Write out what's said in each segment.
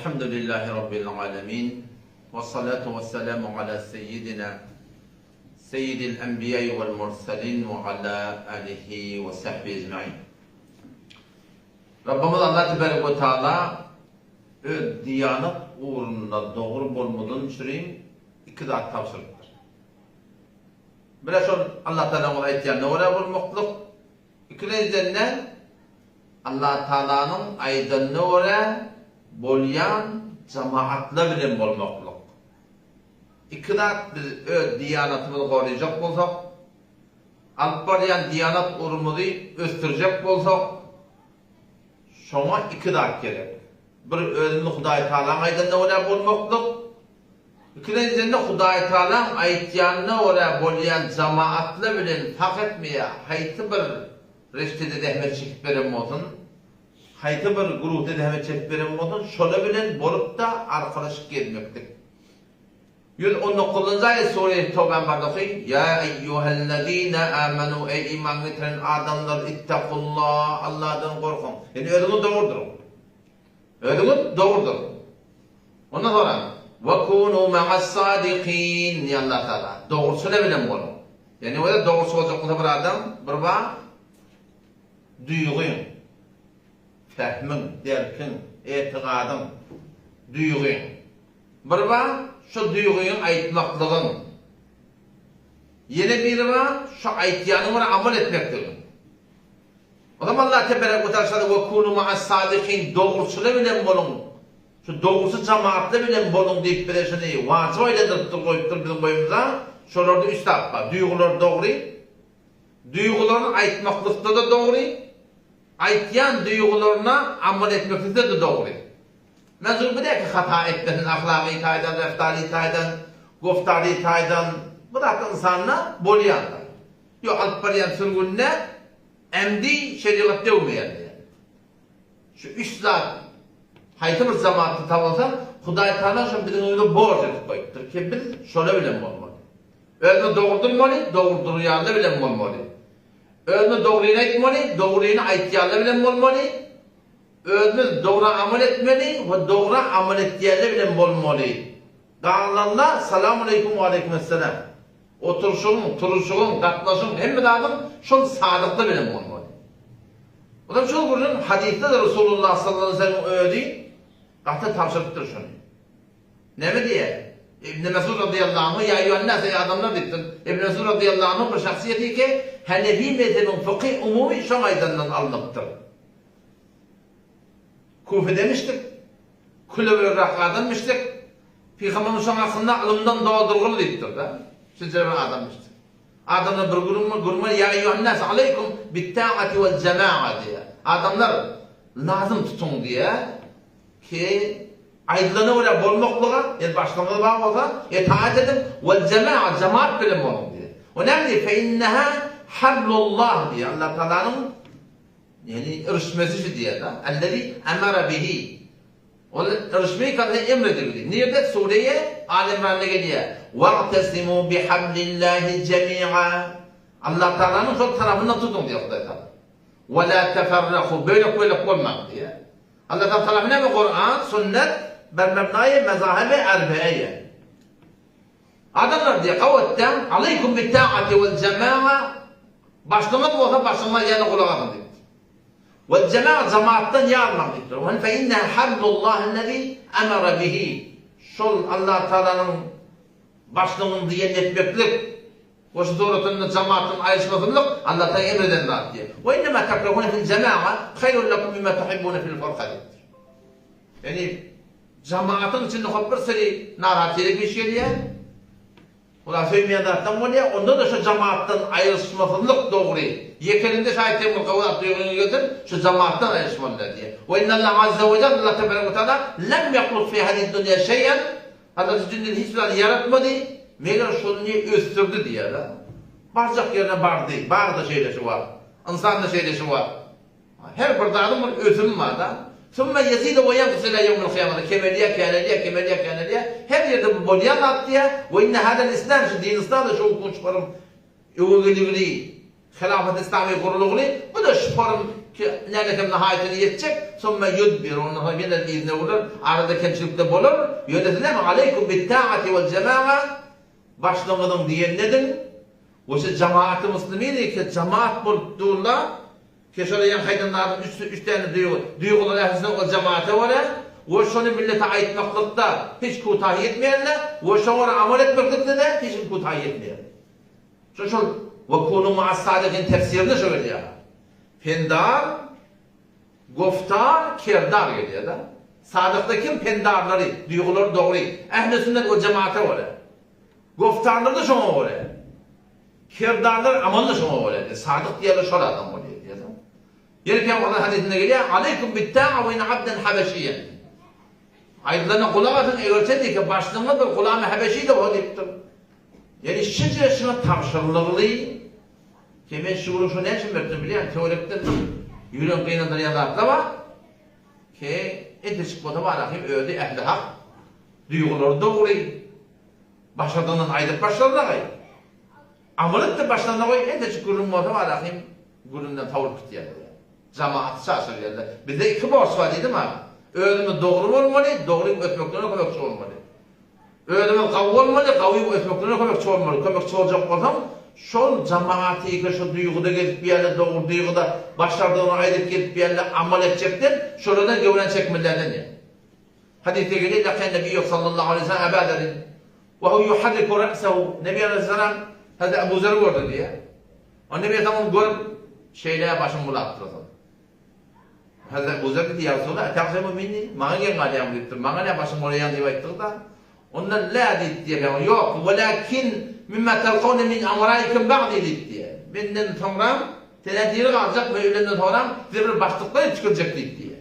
Elhamdülillahi Rabbil alemin. Ve salatu ve selamu ala seyyidina seyyidil enbiya'i vel mursalin ve ala alihi ve sahbihi ecma'in. Rabbimiz Allah Tebarek ve Teala diyanat uğrunda doğru bolmadan çürüyün iki zat tavsırıktır. Biraz sonra Allah Teala'nın ayetlerine oraya bulmaklılık. İkincisinden Allah Teala'nın ayetlerine oraya bolyan cemaatla bilen bolmaklılık. İki zat biz diyanatımızı koruyacak bolsak, alıp barayan diyanat urumuzu östürecek bolsak, şoma iki zat gerek. Bir özünü Hudaý Taalaň aýdanda oraya bolmaklılık. İkincisinden Hudaý Taalaň aýtýanyna oraya bolyan cemaatla bilen faqat etmeye, haýty bir reştede dehmet çekip beren bolsun, haýty bir guruhda dehmet çekip beren bolsun, şola bilen bolup da arkadaşlyk gelmekdir. 119-njy aýat Sure Tawba bardaky: "Ya eyyuhellezine amanu ey iman getiren adamlar ittaqullah, Allah'dan korkun." Yani özüňiz dogurdurun. Özüňiz dogurdurun. Ondan sonra ve kunu ma'as sadiqin, ya Allah Taala dogrusyla bilen bolun. Yani o da dogrusu bolacak bir adam bir ba duýguň, fehmin, derkin, etiqadın, duýguň. Bir ba şu duýguň aýtmaklygyň. Yine biri ba şu aýtýanyň amal etmekdir. O zaman Allah Tebarek ve Teala ve kunu ma'as sadiqin, dogrusyla bilen bolun. Şu dogrusu cemaatla bilen bolun diýip bileşini wajyp aýlandyryp goýupdyr bizim boýumyza. Şolарды üst tappa, duýgular dogry, duýgularyny aýtmaklykda da dogry, aýtýan duýgularyna amal etmekde de dogry. Nazır bileki hata etmeden, ahlaki taýdan, reftari taýdan, goftari taýdan, bırak insanla bolýanlar. Yo alyp barýan sürgünne emdi şeriat döwmeýär. Şu üç zat haýty bir zamanty tabalsa, Hudaý Taala şu biziň öýde borç edip goýupdyr ki biz şola bilen bolmaly. Özüni dogurdurmaly, dogurdurýanlar bilen bolmaly. Özüni dogryny aýtmaly, dogryny aýtýanlar bilen bolmaly. Özümüz doğru amal etmeli ve doğru amal ettiğinde bilen bolmaly. Dağlanla selamun aleyküm ve aleykümselam. Oturuşun, turuşun, gatlaşın hemme dağın şol sadıklı bilen bolmaly. O da şol gurun hadiste de Resulullah sallallahu aleyhi ve sellem öýdi. Gaty tapşyrypdyr şonu. Näme diýe? İbn Mesud radıyallahu anh ya eyyuhannas ey adamlar diýdi. İbn Mesud radıyallahu anh bir şahsiýeti ki Hanefi mezhebinin fıkhi umumi şo aýdandan alınıpdyr. Kufe demiştik, kulübü rakıdan miştik, Peygamber'in şanasında alımdan doğdurgul deyiptir da, şecere adammıştık. Adamlar bir gurma, ya eyyuhannas aleykum bitta'ati vel cema'a diye. Adamlar lazım tutun diye ki aydılığına öyle bolmaklığa, yani başlangıda bağ olsa, itaat edin vel cema'a, cemaat bilim olun diye. O ne diye? Fe inneha hablullah diye. Allah Teala'nın yani ırışmesi diye da. Ellezî emara bihi. O ırışmayı kadar emredildi. Nerede? Suriye alimlerine geliyor. Ve'tesimû bihablillahi cemî'a. Allah Teala'nın sol tarafından tutun diyor Hudaý Taala. Ve la teferrakû. Böyle olmak diye. Allah Teala ne mi? Kur'an, sünnet, bermebnâye, mezâhebe, erbe'eye. Adamlar diye kavvetten aleykum bitta'ati vel cemâ'a. Başlamak olsa başlamak yerine kulağın diyor. والجماعة جماعتان yarmaktır. Ve فإنها حبل الله الذي أمر به. Şol Allah Teala'nın başlığını diyen etmeklik, o şu doğrultuda cemaatin ayrışmasılık Allah Teala emredenler diye. Ve innema tekrahune fil cema'a hayrun lekum mimma tuhibbune fil furqadir. Yani cemaatin içinde hep bir seri narahatçilik bir şey diye. Ola söylemeyen taraftan var ya, onda da şu cemaattan ayrışmasılık doğru. Yekelinde şayet temur kavrat duyduğunu götür, şu cemaattan ayrışmalılar diye. Ve innallahu azze ve celle Allah Tebarek ve Teala lem yakluk fi hadid dünya şeyen. Allah dünyada hiçbir şey yaratmadı. Meğer şunu östürdü diye da. Barcak yerine bardı. Bağda şeyleşi var. İnsanda şeyleşi var. Her bir dağın bir özüm var da. ثُمَّ يَزِيدَ وَيَنْقُسِ إِلَى يَوْمِ الْقِيَامَةِ كَمَلِيَ كَانَلِيَ her yerde bu bolyan at diye. Ve inne hadal İslam şu din İslam'da şu hukuç varım. Övgülüğü, hilafet İslami kuruluğu. Bu da şu varım ki nerede nihayetini yetecek, sonra yudbir, ondan sonra yine izne olur, arada kemçilikte bulur, yönetileme aleykum bitta'ati vel cema'a, başlamadım diyen nedir? O şey cemaat-ı muslimini ki cemaat bulduğunda, ki şöyle yan kaydınların üç tane duygular ehlisine o cemaate var ya, o şunu millete ayetmaklıkta hiç kutahi etmeyenler, o şunu amel etmeklikte de hiç kutahi etmeyenler. Şu وَكُونُ مَعَ الصَّادِقِينَ tefsirini şöyle ya. Pendar, goftar, kerdar geliyor da. Sadıkta kim? Pendarları, duyguları doğru. Ehl-i sünnet o cemaate var ya. Goftarlar da şuna var ya. Kerdarlar aman da şuna var ya. Sadık diye şöyle adam var ya. Yine Peygamber'in hadisinde geliyor. Aleyküm bitta'a ve in abden habeşiyen. Ayrılarına kulak atın. Eğerse ki başlığında bir kulağımı habeşi de o deyiptir. Yani şişe şuna tavşırlığı ki ben şu ne için verdim biliyor musun? Teorikten yürüyen kıyınından yanlarında var ki eti çıkmadı var akım öldü ehli hak duyguları doğru başladığından aydık başlarına koy amalık da başlarına koy eti çıkmadı var akım gülünden tavır kıtı yerler cemaat şaşır yerler bizde iki borç var dedim ha öldüğümü doğru olmalı doğru ötmeklerine kömekçi olmalı öldüğümü kavga olmalı kavga ötmeklerine kömekçi olmalı kömekçi olacak olsam şol cemaati ki şu duyguda gelip bir yerle doğru duyguda başlardığını aydıp gelip bir yerle amal edecektir. Şuradan gövren çekmelerden ya. Hadis-i geliyor. Lakin Nebi sallallahu aleyhi ve sellem Ebu Zer'in ve hu yuhaddiku ra'sehu. Nebi aleyhisselam hadi Ebu Zer gördü diye. O Nebi aleyhisselam görüp şeylere başını bulattırdı. Hadi Ebu Zer dedi ya Resulallah etaqsimu minni. Bana gel galiyam deyiptir. Bana ne başım oraya diye bayıttık da. Ondan la deyip diye. Yok. Velakin mimma telqawne min amraikum ba'di diye. Benden sonra tenediri kalacak ve öğlenden sonra bir başlıklar çıkacak diye.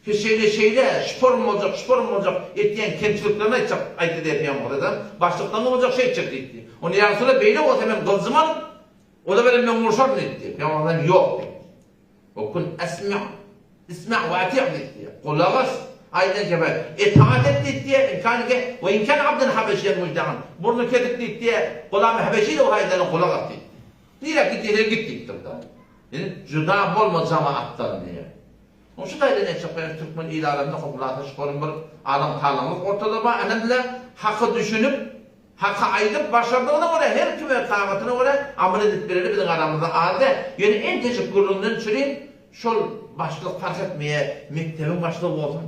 Ki şeyle şpor mu olacak ettiğin kemçiliklerine ayet edeyim oradan. Başlıktan olacak şey çıktı diye. Onu ya Resulallah beyle o hemen kılzıman o da benim memurşak ne diye. Peygamber'den yok diye. Okun isma' ve ati' diye. Kulağız aynen gibi itaat etti diye imkanı ve imkan abden habeşiyen müjdehan. Burnu kedikli diye kulağımı habeşiyle o hayırlarına kulak attı. Niye gittik da. Yani cüda olma cemaattan diye. O şu da ne çıkıyor Türkmen ilarında koplatı şukurun bir adam kalınlık ortada var. Önemli hakkı düşünüp hakkı aydıp başardığına göre her kime tavatına göre amel edip verir bizim aramızda adı. Yani en teşekkürlüğünden süreyim şol başlık fark etmeye mektebin başlığı olsun.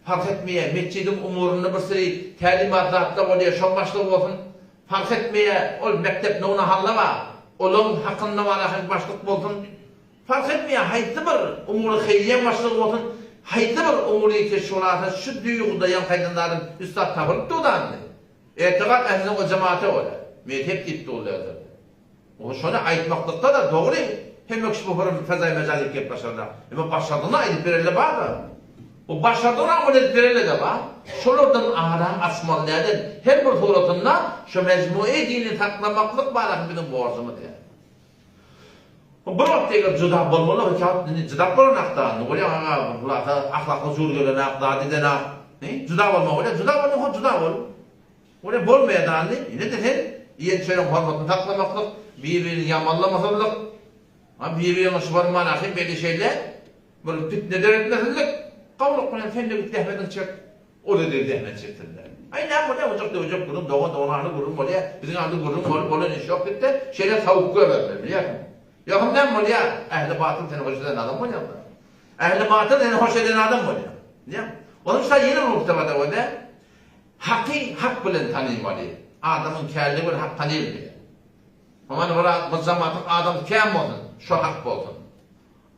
Fark etmeye, mescidin umurunda bir sürü talimatlarda oluyor, şol başlığı olsun. Fark etmeye, o mektep ne ona hallama, onun hakkında var başlık olsun. Fark etmeye, haydi bir umuru hayriyen başlığı olsun. Haydi bir umuru keşfulatı, şu duyguda yan kaydınların üstad tabırıp doğdandı. Etikat ehlinin o cemaate öyle. Mezhep gitti oluyor. O şöyle ayıtmaklıkta da doğru. Hem yok şu bu fezai mecalik yap başarıda. Ama başardığına ayıp verirle bağlı. O başardığına amel edip verirle de var. Şolurdan ağıran asmallardan her bir tuğratından şu mecmui dini taklamaklık bağlı benim boğazımı diye. Bir vaktiga cüda bolmalı hikâyat cüda bolun akta. Nugulya ahlaklı zur gelen akta dedena. Cüda bolma öyle cüda bol. Öyle bolmayadan ne dedi? Yiyen şeyin hormatını taklamaklık, birbirini yamanlamasalık, birbirine şubarman ahim belli şeyler, böyle fitne etmesizlik, kavluk kunan fenlik dehmeden çek. O da der dehmeden çektirler. Ay ne olacak kurum, doğan anı kurum oluyor, bizim anı kurum oluyor, iş yok bitti, şeyler tavuk koyarlar biliyor musun? Yakından mı ya? Ehl-i batıl seni hoş eden adam mı ya? Ehl-i batıl seni hoş eden adam mı ya? Onun için yeni bir muhtemada o da hak bilen tanıymalı. Adamın kârli bir hak tanıymalı. Ama bu zamanın adam kâm olsun, şu hak olsun.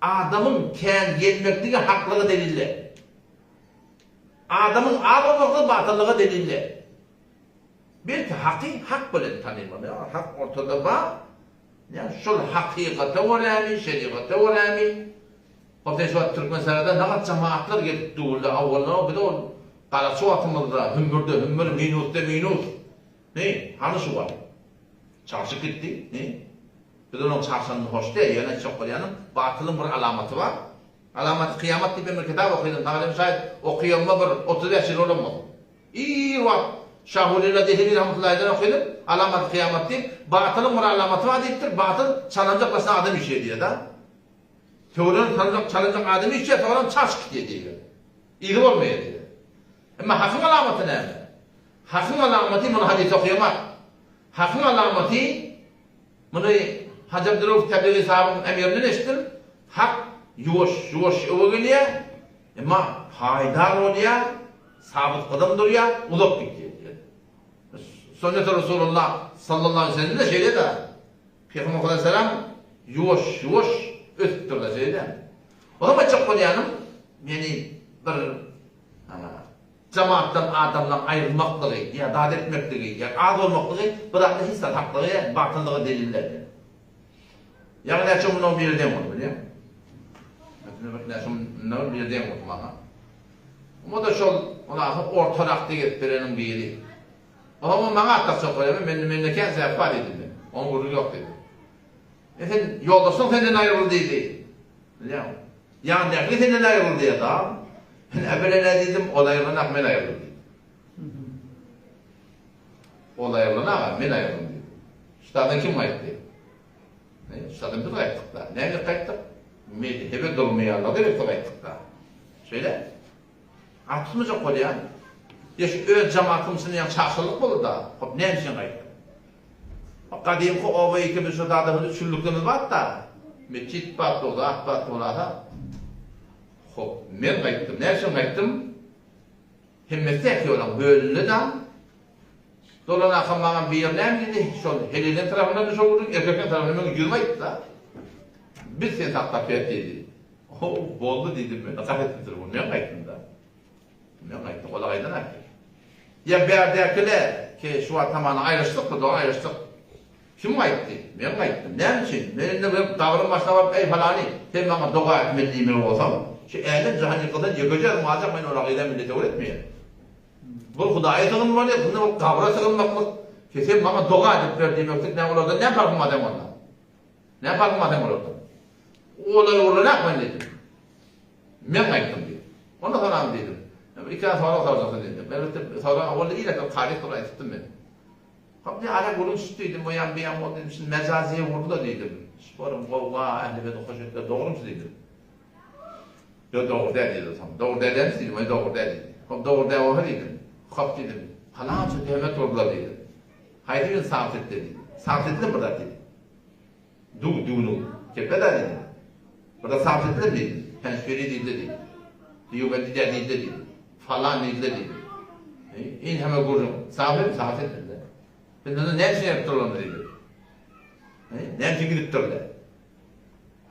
Adamın kâm gelmekliği haklığı deliller. Adamın ağlamaklığı batıllığı deliller. Bir ki hak bilen tanıymalı. Hak ortada var. Yani şol hakikate olami, şerikate olami. O teşvat Türk meselede ne kadar cemaatler gelip doğuldu. Avvalına bir de o karasu atımızda, hümmür, minut. Ne? Hani şu var? Çarşı gitti. Ne? Bir de onun çarşının hoş değil. Yani çok var yani. Batılın bir alamatı var. Alamatı kıyamet diye bir kitap okuyordum. Talim şahit okuyama bir 35 yıl olamadı. İyi var. Şahulillah Dehlevi rahmetullahi'den okuyordum. Alamat kıyamet değil. Batılın bir alamatı var deyiptir. Batıl çalınacak başına adam işe diye da. Teoren çalacak adamı içe teoren çaşk diye. İyi olmuyor diye. Ama hakkın alamatı ne? Hakkın alamati bunu hadis okuyamak. Hakkın alamati bunu Hacı Abdülrauf Tebliği sahabının emirinden eşittir. Hak yuvaş geliyor. Ama haydar oluyor. Sabit kadam duruyor. Uzak gidiyor. Sünnet-i Resulullah sallallahu aleyhi ve sellem de şeyde de Peygamber aleyhisselam yuvaş öttür da şeyde. O zaman çok konuyanım yani bir cemaattan adamdan ayrılmaklığı ya davet etmekliği ya az olmaklığı bıraklı hissat haklığı ya batınlığı delillerdi. Yani ne için bunu bir dem oldu biliyor musun? Ne için bunu bir dem oldu bana. O da şol ortalıkta getirenin biri. O zaman bana atak çok önemli, memleket zevkar edildi. Onun gurur yok dedi. Efendim, yoldaşın senden ayrıldıydı. Biliyor musun? Yanındaki senden ayrıldı ya da. Evvela ne dedim, olaylarına ben ayrıldım. Olaylarına ben ayrıldım. Üstadın kim kayıttı? Üstadın biz kayıttık da. Nerede kayıttık? Hebe dolmayarlar, bir kayıttık da. Şöyle. Atılmayacak ol yani. Ya şu öz cemaatımızın yan çarşılık olur da. Hop ne için kayıttı? Kadimki ova ikimiz şu dağda çüllüklerimiz var da. Meçit battı ola, at battı ola da. Hop, ben kayıttım. Ne için kayıttım? Himmeti ekiyorlar, bölünü de. Dolan akım bana bir yerden dedi. Helinin tarafına bir soğuduk, erkekten tarafına ben yürümek da. Bir sen takta fiyat dedi. Boldu dedim ben. Nasıl etmiştir bunu? Ben kayıttım da. Ben kayıttım, ola kaydan aktif. Ya berdekiler ki şu an tamamen ayrıştık mı? Doğru ayrıştık. Kim kayıttı? Ben kayıttım. Ne için? Benim de davranın başına var, ey falani. Sen bana doğa etmediğim olsam. Şu eğlen cahil kadar yakacağım, mağazak ben o rakıyla millete öğretmiyor. Bu Hudaya sığınma var ya, bunu kavra sığınmak mı? Sen bana doğa edip verdiğim yoksa ne olurdu? Ne farkım adam ondan? Ne farkım adam olurdu? Oğlan ne yapmayın dedim. Ben kayıttım diyor. Ondan sonra dedim. İki ay sonra soracaksın dedim. Ben sonra orada iyi de tarih dolayı tuttum ben. Kapıda ara gurun sütüydüm, o yan bir yan oldu dedim. Şimdi mecaziye vurdu da dedim. Sporum, kavga, ehli ve dokuşu, doğru musun dedim. Yok doğru der dedim. Doğru der dedim, ben doğru der dedim. Doğru der o dedim. Kap dedim. Falanca devlet ordular dedim. Haydi ben sağlık dedim. Sağlık dedim burada dedim. Dunu. Kepede dedim. Burada sağlık dedim dedim. Pençperi değil dedim. Diyubedi der değil dedim. Falan değil dedim. İn hemen kurum. Sağlık dedim. Ben de ne için yaptırıyorum dedim. Ne için gidip durdular.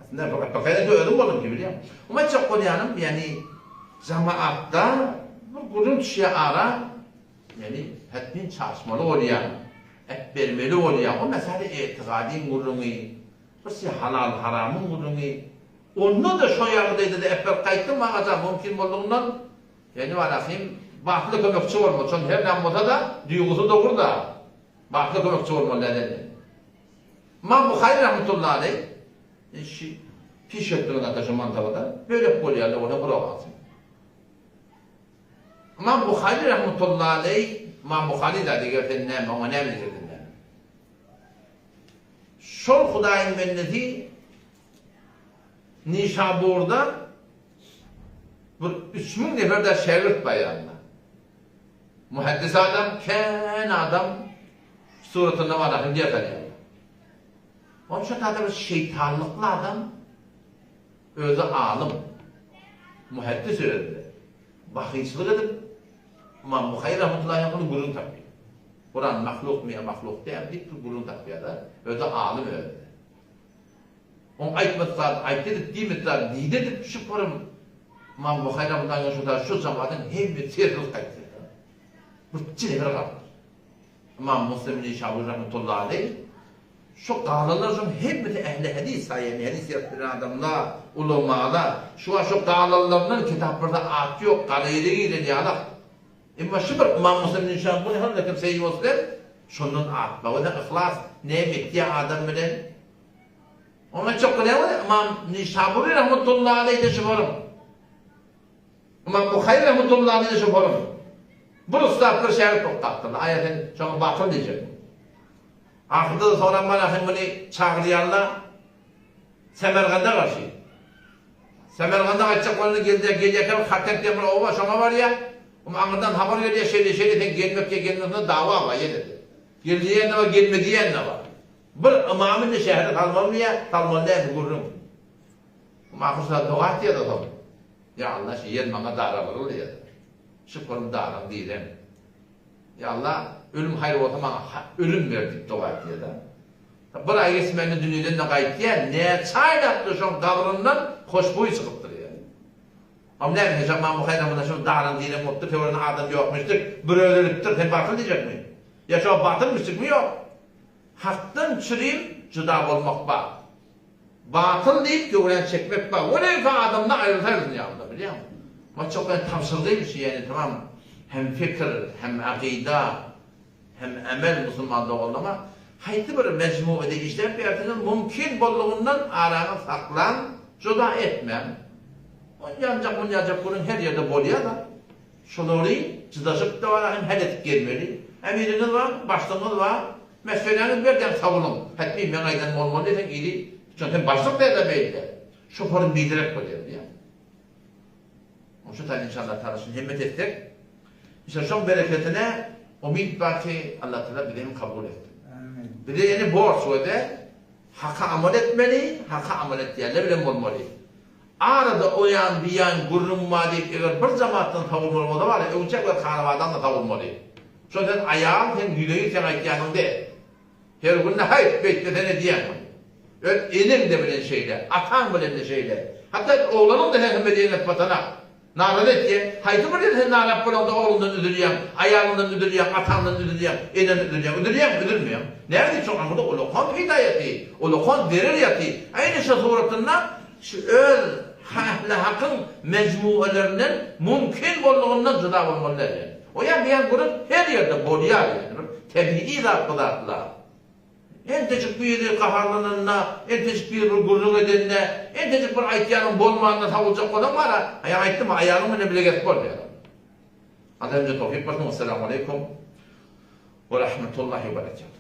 Aslında bakayım da öldüm oğlum gibi biliyor musun? Ama çok konuyanım yani cemaatta bu kurum kişiye ara yani hepin çalışmalı oluyor. Hep vermeli oluyor. O mesela etikadin kurumu, burası halal haramın kurumu. Onu da şu yerdeydi de hep kayıttım mağaza mümkün olduğundan yani valakayım baklı kömekçi olmalı. Çünkü her namıda da duygusu doğru da baklı kömekçi olmalı nedeni. İmam Bukhari rahmetullahi aleyh pişirttiğine taşıman tavada böyle kolyarla ona bıraksın. İmam Bukhari rahmetullahi aleyh İmam Bukhari da diğer ne ama ne bilirdi. Şol Hudayın benneti Nişabur'da bir 3000 nefer de şerif bayanına. Muhaddis adam, ken adam suratında var akım diye kalıyor. Onun için tabi bir şeytanlıklı adam özü alim. Muhaddis öyle. Bakıyçılık edip İmam Bukhari rahmetullahi aleyh gurur takıyor. Kur'an mahluk mu ya mahluk diye bir gurur takıyor da özü alim öyle. On aytmazlar, aytedip, diymezler, diyedip şu kurum İmam Bukhari rahmetullahi aleyh şu zamanın hem bir serruz kaydı. Burçı nefer kalır. İmam Müslim'in Nişabur rahmetullahi aleyh şu dağlarlar hem bir ehli hadis yani hadis yaptıran adamlar, ulemalar şu dağlarlarının kitaplarda at yok, kaleyliğiyle diyalak. Ama şu bir İmam Müslim'in Nişabur hem kimseyi Müslim şunun at. Bu da ihlas ne bitti adam bilen. Ona çok önemli İmam Nişaburi rahmetullahi aleyh de şu varım. İmam Bukhari rahmetullahi aleyh de şu varım. Bu ustaflar şehir toktattırlar. Ayetin çok batıl diyecek. Ahırda da sonra bana bunu çağırıyorlar. Semerkand'a karşı. Semergan'da kaçacak olanı gelecek Hartek Demir Ova şuna var ya. Ama anından haber veriyor şeyde gelmekte dava var dedi. Geldiğin ne var gelmediğin ne var. Bir imamın da şehirde kalmalı ya kalmalı ne gurum. Mahsuslar dua diye de tabii. Ya Allah şey yer bana dara var oluyor. Şükürüm dara değilim. Ya Allah ölüm hayır olsa bana ölüm verdik dua diye de. Bir ay geçmeni dünyadan da kayıt diye ne çaylattı şu kabrından hoşbuy çıkıptır yani. Ama ne mi hesap mamı kaynamında şu dağın dine mutlu teorinin adam yokmuştur. Bir ölülüptür sen batıl diyecek mi? Ya şu batılmıştık mı yok? Haktan çürüyüm cüda olmak var. Batıl deyip gören çekmek var. O neyse adamdan ayrılırız yanında biliyor musun? Ama çok ben tavsırdayım şey yani tamam. Hem fikir, hem akida, hem emel Müslümanlığı olma. Haydi bir mecmu edilişler bir yerden mümkün bolluğundan arana saklan, cüda etmem. Yancak bunun her yerde boluyor da. Şunları cıdaşıp da var, hem hedef gelmeli. Emiriniz var, başlığınız var. Meseleleriniz birden savunun. Hatta ben aydan olmalı desen iyi. Çünkü başlık da belli. Şu forun bildirek koyuyor ya. O şu tane inşallah tanışın himmet ettik. İşte şu bereketine umid var ki Allah Teala bileğimi kabul etti. Bir de yani borç öde. Hakka amel etmeli, hakka amel ettiğerle bile olmalı. Arada o yan bir yan gurrunma deyip eğer bir cemaatten tavırmalı o da var ya, ölçek ve kanavadan da tavırmalı. Çünkü ayağın sen yüreği sen ayıkyanın değil. Her gün de hayır bekleten ne diyemem. Elim de bilen şeyler, atan bilen de şeyler. Hatta oğlanın da hem medeniyet vatana. Nalan et diye, haydi mı dedi sen nalan falan da oğlundan ödülüyem, ayağından ödülüyem, atandan ödülüyem, enen ödülmüyem. Nerede çok anladı? O lokon hidayeti, o lokon veririyeti. Aynı şey suratından öz hakkın mecmuelerinden mümkün bolluğundan cıda olmalıdır. O yan bir yan grup her yerde boluyar yani. Tebi'i zatlılar. En tecik bir yeri kaharlananına, en tecik bir gurrun edenine, en tecik bir aytiyanın bolmağına savulacak olan var ha. Ya aytım ayağımı ne bile geçip olmuyor. Ademce tevfik bakın. Esselamu Aleyküm ve Rahmetullahi ve Berekatuhu.